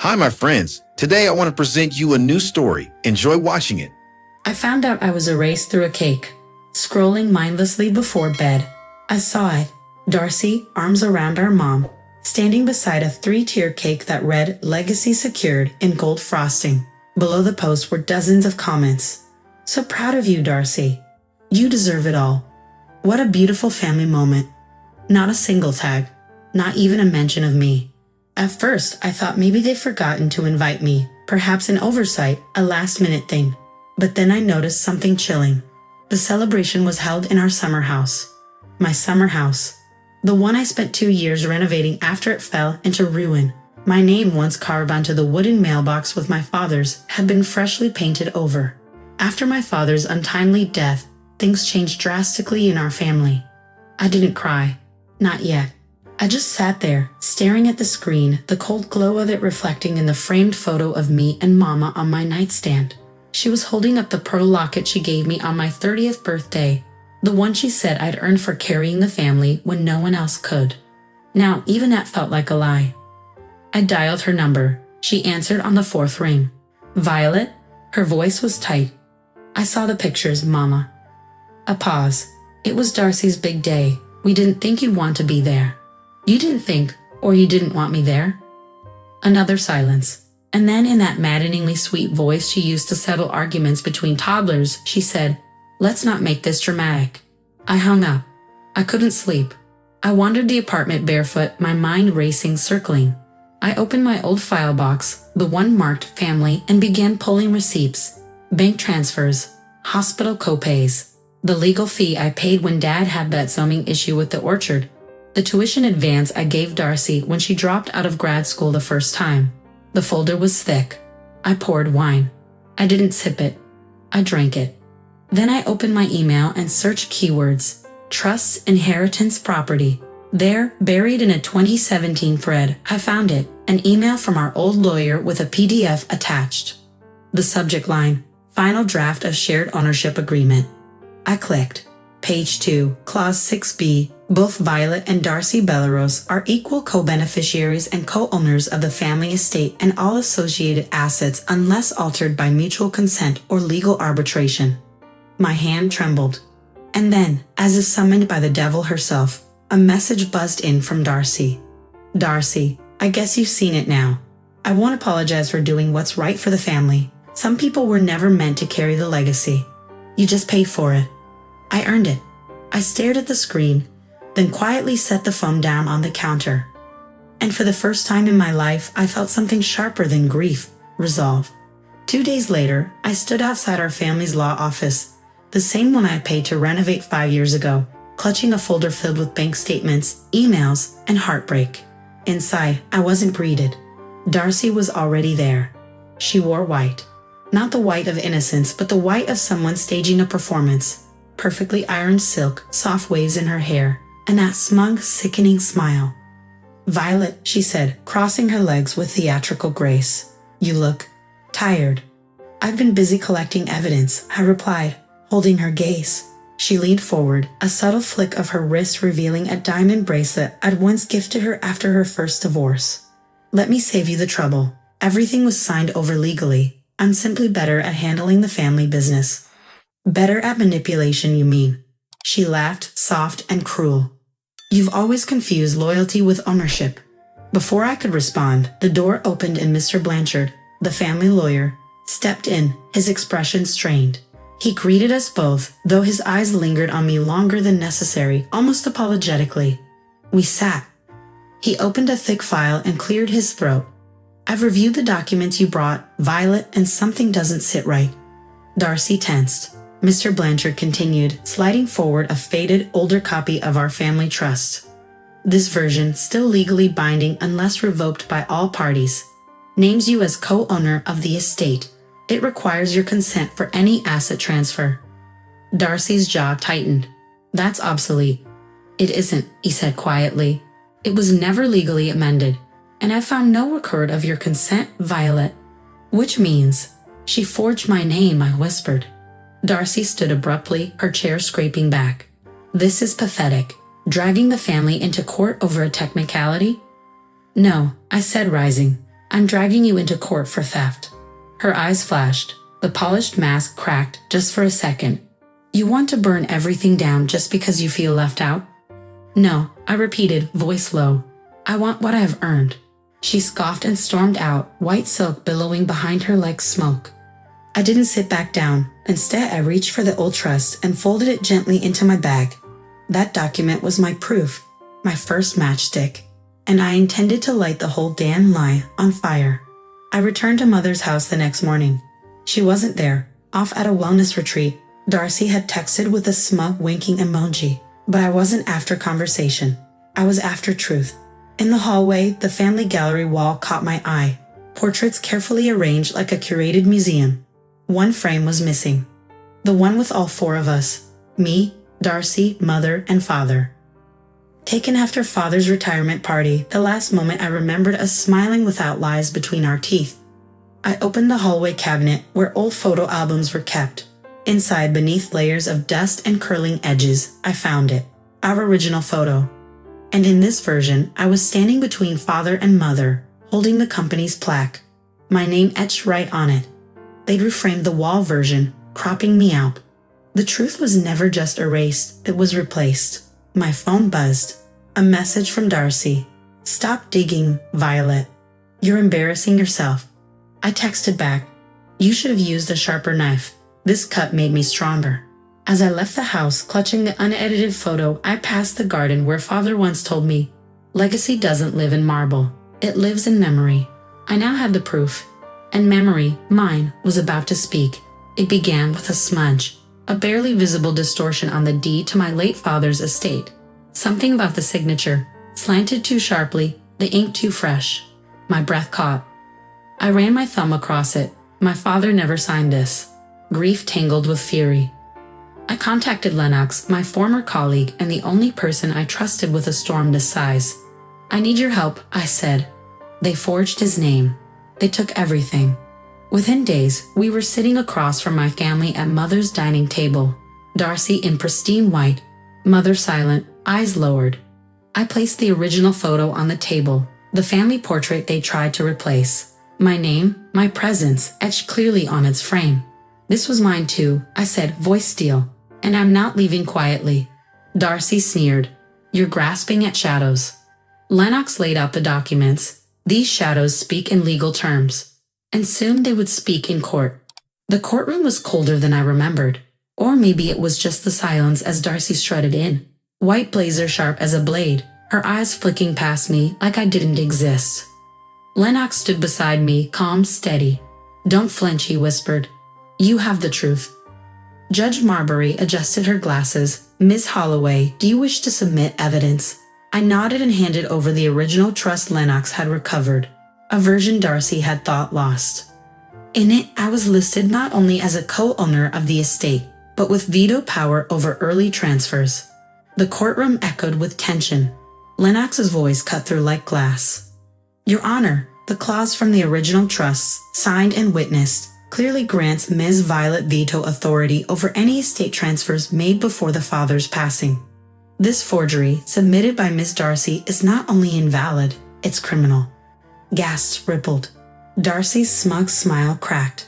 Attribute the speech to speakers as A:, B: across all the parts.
A: Hi, my friends. Today I want to present you a new story. Enjoy watching it.
B: I found out I was erased through a cake. Scrolling mindlessly before bed, I saw it. Darcy, arms around our mom, standing beside a 3-tier cake that read "Legacy Secured" in gold frosting. Below the post were dozens of comments. "So proud of you, Darcy. You deserve it all. What a beautiful family moment." Not a single tag. Not even a mention of me. At first, I thought maybe they'd forgotten to invite me, perhaps an oversight, a last-minute thing. But then I noticed something chilling. The celebration was held in our summer house. My summer house. The one I spent 2 years renovating after it fell into ruin. My name, once carved onto the wooden mailbox with my father's, had been freshly painted over. After my father's untimely death, things changed drastically in our family. I didn't cry. Not yet. I just sat there, staring at the screen, the cold glow of it reflecting in the framed photo of me and Mama on my nightstand. She was holding up the pearl locket she gave me on my 30th birthday, the one she said I'd earned for carrying the family when no one else could. Now, even that felt like a lie. I dialed her number. She answered on the 4th ring. "Violet?" Her voice was tight. "I saw the pictures, Mama." A pause. It was Darcy's big day. We didn't think you'd want to be there. You didn't think, or you didn't want me there? Another silence. And then in that maddeningly sweet voice she used to settle arguments between toddlers, she said, "Let's not make this dramatic." I hung up. I couldn't sleep. I wandered the apartment barefoot, my mind racing, circling. I opened my old file box, the one marked family, and began pulling receipts, bank transfers, hospital copays, the legal fee I paid when Dad had that zoning issue with the orchard, the tuition advance I gave Darcy when she dropped out of grad school the first time. The folder was thick. I poured wine. I didn't sip it. I drank it. Then I opened my email and searched keywords. Trusts, inheritance, property. There, buried in a 2017 thread, I found it, an email from our old lawyer with a PDF attached. The subject line, "Final draft of shared ownership agreement." I clicked. Page 2, Clause 6b. Both Violet and Darcy Belleros are equal co-beneficiaries and co-owners of the family estate and all associated assets unless altered by mutual consent or legal arbitration. My hand trembled. And then, as if summoned by the devil herself, a message buzzed in from Darcy. "Darcy, I guess you've seen it now. I won't apologize for doing what's right for the family. Some people were never meant to carry the legacy. You just paid for it." I earned it. I stared at the screen, then quietly set the phone down on the counter. And for the first time in my life, I felt something sharper than grief, resolve. 2 days later, I stood outside our family's law office, the same one I paid to renovate 5 years ago, clutching a folder filled with bank statements, emails, and heartbreak. Inside, I wasn't greeted. Darcy was already there. She wore white. Not the white of innocence, but the white of someone staging a performance. Perfectly ironed silk, soft waves in her hair, and that smug, sickening smile. "Violet," she said, crossing her legs with theatrical grace. "You look tired." "I've been busy collecting evidence," I replied, holding her gaze. She leaned forward, a subtle flick of her wrist revealing a diamond bracelet I'd once gifted her after her first divorce. "Let me save you the trouble. Everything was signed over legally. I'm simply better at handling the family business." "Better at manipulation, you mean?" She laughed, soft and cruel. "You've always confused loyalty with ownership." Before I could respond, the door opened and Mr. Blanchard, the family lawyer, stepped in, his expression strained. He greeted us both, though his eyes lingered on me longer than necessary, almost apologetically. We sat. He opened a thick file and cleared his throat. "I've reviewed the documents you brought, Violet, and something doesn't sit right." Darcy tensed. Mr. Blanchard continued, sliding forward a faded, older copy of our family trust. "This version, still legally binding unless revoked by all parties, names you as co-owner of the estate. It requires your consent for any asset transfer." Darcy's jaw tightened. "That's obsolete." "It isn't," he said quietly. "It was never legally amended. And I found no record of your consent, Violet." "Which means?" "She forged my name," I whispered. Darcy stood abruptly, her chair scraping back. "This is pathetic. Dragging the family into court over a technicality?" "No," I said, rising. I'm dragging you into court for theft." Her eyes flashed. The polished mask cracked just for a second. "You want to burn everything down just because you feel left out?" "No," I repeated, voice low. "I want what I have earned." She scoffed and stormed out, white silk billowing behind her like smoke. I didn't sit back down. Instead, I reached for the old trust and folded it gently into my bag. That document was my proof, my first matchstick, and I intended to light the whole damn lie on fire. I returned to Mother's house the next morning. She wasn't there, off at a wellness retreat. Darcy had texted with a smug winking emoji, but I wasn't after conversation. I was after truth. In the hallway, the family gallery wall caught my eye. Portraits carefully arranged like a curated museum. One frame was missing. The one with all four of us. Me, Darcy, Mother, and Father. Taken after Father's retirement party, the last moment I remembered us smiling without lies between our teeth. I opened the hallway cabinet where old photo albums were kept. Inside, beneath layers of dust and curling edges, I found it. Our original photo. And in this version, I was standing between Father and Mother, holding the company's plaque. My name etched right on it. They'd reframed the wall version, cropping me out. The truth was never just erased, it was replaced. My phone buzzed. A message from Darcy. "Stop digging, Violet. You're embarrassing yourself." I texted back. "You should have used a sharper knife. This cut made me stronger." As I left the house, clutching the unedited photo, I passed the garden where Father once told me, "Legacy doesn't live in marble. It lives in memory." I now had the proof. And memory, mine, was about to speak. It began with a smudge, a barely visible distortion on the deed to my late father's estate. Something about the signature, slanted too sharply, the ink too fresh. My breath caught. I ran my thumb across it. My father never signed this. Grief tangled with fury. I contacted Lennox, my former colleague and the only person I trusted with a storm this size. "I need your help," I said. They forged his name. They took everything. Within days, we were sitting across from my family at Mother's dining table. Darcy in pristine white, Mother silent, eyes lowered. I placed the original photo on the table, the family portrait they tried to replace. My name, my presence, etched clearly on its frame. "This was mine too," I said, voice steel. "And I'm not leaving quietly." Darcy sneered. "You're grasping at shadows." Lennox laid out the documents. "These shadows speak in legal terms." And soon they would speak in court. The courtroom was colder than I remembered. Or maybe it was just the silence as Darcy strutted in. White blazer sharp as a blade, her eyes flicking past me like I didn't exist. Lennox stood beside me, calm, steady. "Don't flinch," he whispered. "You have the truth." Judge Marbury adjusted her glasses. "Ms. Holloway, do you wish to submit evidence?" I nodded and handed over the original trust Lennox had recovered, a version Darcy had thought lost. In it, I was listed not only as a co-owner of the estate, but with veto power over early transfers. The courtroom echoed with tension. Lennox's voice cut through like glass. "Your Honor, the clause from the original trusts, signed and witnessed, clearly grants Ms. Violet veto authority over any estate transfers made before the father's passing. This forgery, submitted by Ms. Darcy, is not only invalid, it's criminal." Gasps rippled. Darcy's smug smile cracked.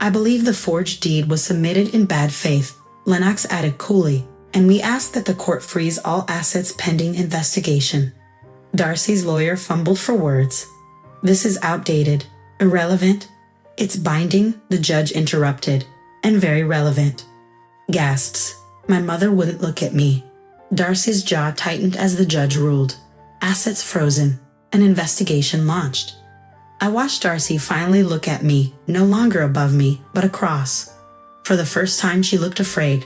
B: "I believe the forged deed was submitted in bad faith," Lennox added coolly, "and we ask that the court freeze all assets pending investigation." Darcy's lawyer fumbled for words. "This is outdated, irrelevant." "It's binding," the judge interrupted, "and very relevant." Gasps. My mother wouldn't look at me. Darcy's jaw tightened as the judge ruled. Assets frozen. An investigation launched. I watched Darcy finally look at me, no longer above me, but across. For the first time, she looked afraid.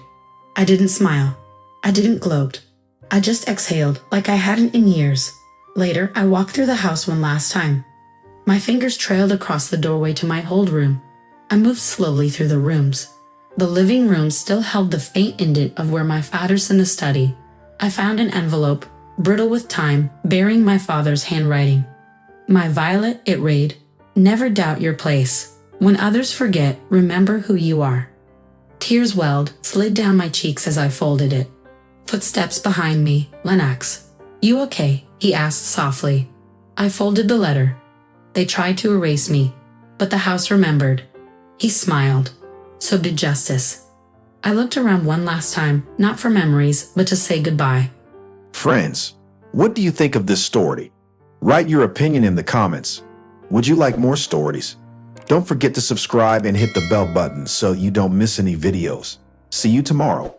B: I didn't smile. I didn't gloat. I just exhaled like I hadn't in years. Later, I walked through the house one last time. My fingers trailed across the doorway to my hold room. I moved slowly through the rooms. The living room still held the faint indent of where my father's in the study. I found an envelope, brittle with time, bearing my father's handwriting. "My Violet," it read, "never doubt your place. When others forget, remember who you are." Tears welled, slid down my cheeks as I folded it. Footsteps behind me. "Lennox, you okay?" he asked softly. I folded the letter. They tried to erase me, but the house remembered. He smiled. So did Justice. I looked around one last time, not for memories, but to say goodbye.
A: Friends, what do you think of this story? Write your opinion in the comments. Would you like more stories? Don't forget to subscribe and hit the bell button so you don't miss any videos. See you tomorrow.